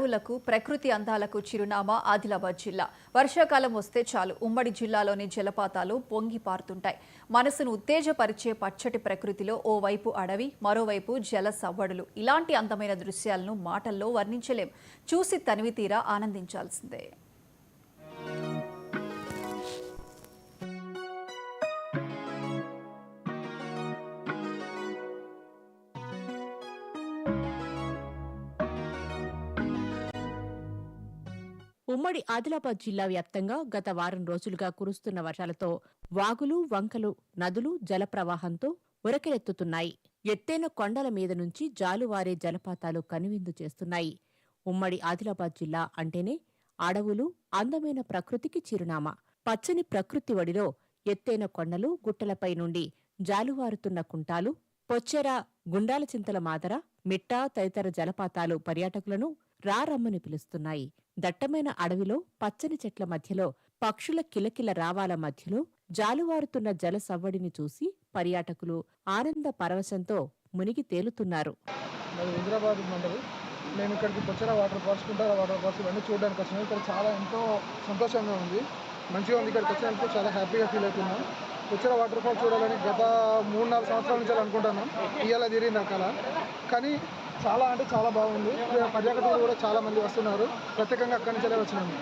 అడవులకు ప్రకృతి అందాలకు చిరునామా ఆదిలాబాద్ జిల్లా. వర్షాకాలం వస్తే చాలు ఉమ్మడి జిల్లాలోని జలపాతాలు పొంగి పారుతుంటాయి. మనసును ఉత్తేజపరిచే పచ్చటి ప్రకృతిలో ఓవైపు అడవి, మరోవైపు జల సవ్వడులు. ఇలాంటి అందమైన దృశ్యాలను మాటల్లో వర్ణించలేం. చూసి తనివి తీరా ఆనందించాల్సిందే. ఉమ్మడి ఆదిలాబాద్ జిల్లా వ్యాప్తంగా గత వారం రోజులుగా కురుస్తున్న వర్షాలతో వాగులు, వంకలు, నదులు జలప్రవాహంతో ఉరకెలెత్తుతున్నాయి. ఎత్తైన కొండల మీద నుంచి జాలువారే జలపాతాలు కనువిందు చేస్తున్నాయి. ఉమ్మడి ఆదిలాబాద్ జిల్లా అంటేనే అడవులు, అందమైన ప్రకృతికి చిరునామా. పచ్చని ప్రకృతి ఒడిలో ఎత్తైన కొండలు, గుట్టలపై నుండి జాలువారుతున్న కుంటాలు, పొచ్చెర, గుండాలచింతల మాదర, మిట్ట తదితర జలపాతాలు పర్యాటకులను రారమ్మని పిలుస్తున్నాయి. దట్టమైన అడవిలో పచ్చని చెట్ల మధ్యలో పక్షుల కిలకిల రావాల మధ్యలో జాలువారుతున్న జల సవ్వడిని చూసి పర్యాటకులు ఆనంద పరవశంతో మునిగి తేలుతున్నారు. హైదరాబాద్ మండలి మేము ఇక్కడికి Pochera water falls, Kuntala water falls ఇవన్నీ చూడడానికి వచ్చినాం. ఇక్కడ చాలా ఎంతో సంతోషంగా ఉంది, మంచిగా ఉంది. ఇక్కడికి వచ్చినందుకు చాలా హ్యాపీగా ఫీల్ అవుతున్నాం. పొచ్చెర వాటర్ ఫాల్స్ చూడాలని గత 3-4 సంవత్సరాల నుంచి అనుకుంటున్నాం. ఇవాళ తీరింది అక్కడ, కానీ చాలా అంటే చాలా బాగుంది. పర్యాటకులు కూడా చాలా మంది వస్తున్నారు. ప్రత్యేకంగా అక్కడి నుంచే వచ్చినాము.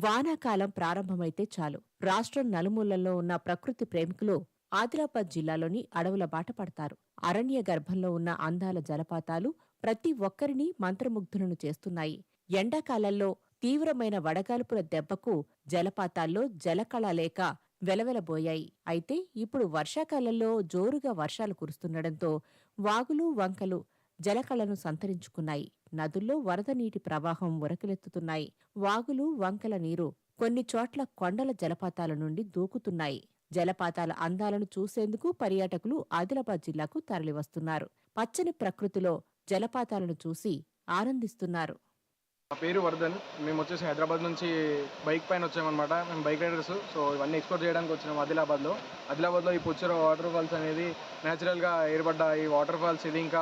వానాకాలం ప్రారంభమైతే చాలు రాష్ట్రం నలుమూలల్లో ఉన్న ప్రకృతి ప్రేమికులు ఆదిలాబాద్ జిల్లాలోని అడవుల బాట పడతారు. అరణ్య గర్భంలో ఉన్న అందాల జలపాతాలు ప్రతి ఒక్కరినీ మంత్రముగ్ధులను చేస్తున్నాయి. ఎండాకాలంలో తీవ్రమైన వడగాల్పుల దెబ్బకు జలపాతాల్లో జలకళ లేక వెలవెలబోయాయి. అయితే ఇప్పుడు వర్షాకాలంలో జోరుగా వర్షాలు కురుస్తుండటంతో వాగులు, వంకలు జలకళను సంతరించుకున్నాయి. నదుల్లో వరద నీటి ప్రవాహం ఉరకలెత్తుతున్నాయి. వాగులు, వంకల నీరు కొన్ని చోట్ల కొండల జలపాతాల నుండి దూకుతున్నాయి. జలపాతాల అందాలను చూసేందుకు పర్యాటకులు ఆదిలాబాద్ జిల్లాకు తరలివస్తున్నారు. పచ్చని ప్రకృతిలో జలపాతాలను చూసి ఆనందిస్తున్నారు. నా పేరు వర్ధన్. మేము వచ్చేసి హైదరాబాద్ నుంచి బైక్ పైన వచ్చామన్నమాట. మేము బైక్ రైడర్స్. సో ఇవన్నీ ఎక్స్ప్లోర్ చేయడానికి వచ్చినాము ఆదిలాబాద్లో ఈ పొచ్చెర వాటర్ ఫాల్స్ అనేది న్యాచురల్గా ఏర్పడ్డ ఈ వాటర్ ఫాల్స్. ఇది ఇంకా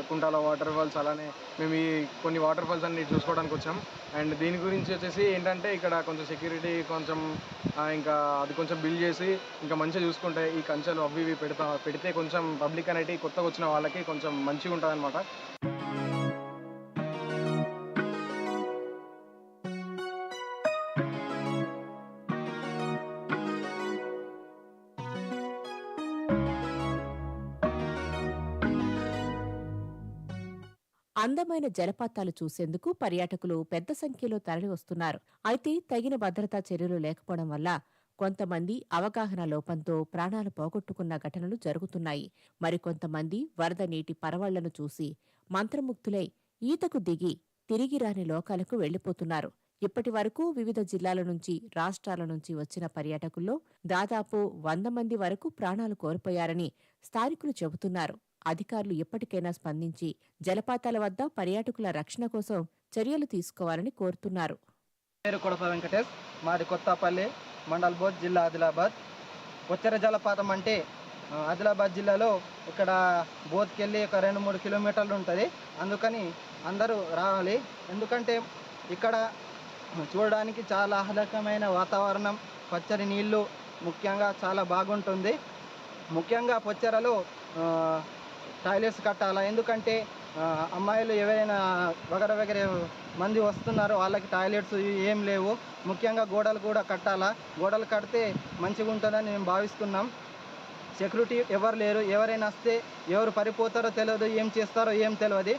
కుంటాల వాటర్ ఫాల్స్, అలానే మేము ఈ కొన్ని వాటర్ ఫాల్స్ అన్ని చూసుకోవడానికి వచ్చాం. అండ్ దీని గురించి వచ్చేసి ఏంటంటే ఇక్కడ కొంచెం సెక్యూరిటీ కొంచెం ఇంకా అది కొంచెం బిల్డ్ చేసి ఇంకా మంచిగా చూసుకుంటే ఈ కంచెలు అవి ఇవి పెడితే కొంచెం పబ్లిక్ అనేది కొత్తగా వచ్చిన వాళ్ళకి కొంచెం మంచిగా ఉంటుంది అనమాట. అందమైన జలపాతాలు చూసేందుకు పర్యాటకులు పెద్ద సంఖ్యలో తరలివస్తున్నారు. అయితే తగిన భద్రతా చర్యలు లేకపోవడం వల్ల కొంతమంది అవగాహన లోపంతో ప్రాణాలు పోగొట్టుకున్న ఘటనలు జరుగుతున్నాయి. మరికొంతమంది వరద నీటి పరవళ్లను చూసి మంత్రముగ్ధులై ఈతకు దిగి తిరిగి రాని లోకాలకు వెళ్లిపోతున్నారు. ఇప్పటి వరకు వివిధ జిల్లాల నుంచి, రాష్ట్రాల నుంచి వచ్చిన పర్యాటకుల్లో దాదాపు 100 మంది వరకు ప్రాణాలు కోల్పోయారని స్థానికులు చెబుతున్నారు. అధికారులు ఎప్పటికైనా స్పందించి జలపాతాల వద్ద పర్యాటకుల రక్షణ కోసం చర్యలు తీసుకోవాలని కోరుతున్నారు. పేరు కొడప వెంకటేష్, మాది కొత్తపల్లి, మండల్ బోధ్, జిల్లా ఆదిలాబాద్. పొచ్చెర జలపాతం అంటే ఆదిలాబాద్ జిల్లాలో ఇక్కడ బోధ్కెళ్ళి ఒక 2-3 కిలోమీటర్లు ఉంటుంది. అందుకని అందరూ రావాలి. ఎందుకంటే ఇక్కడ చూడడానికి చాలా ఆహ్లాదకమైన వాతావరణం, పచ్చని నీళ్లు ముఖ్యంగా చాలా బాగుంటుంది. ముఖ్యంగా పొచ్చెరలో టాయిలెట్స్ కట్టాలా, ఎందుకంటే అమ్మాయిలు ఎవరైనా వగర మంది వస్తున్నారు, వాళ్ళకి టాయిలెట్స్ ఏం లేవు. ముఖ్యంగా గోడలు కూడా కట్టాలా. గోడలు కడితే మంచిగా ఉంటుందని మేము భావిస్తున్నాం. సెక్యూరిటీ ఎవరు లేరు. ఎవరైనా వస్తే ఎవరు పడిపోతారో తెలియదు, ఏం చేస్తారో ఏం తెలియదు.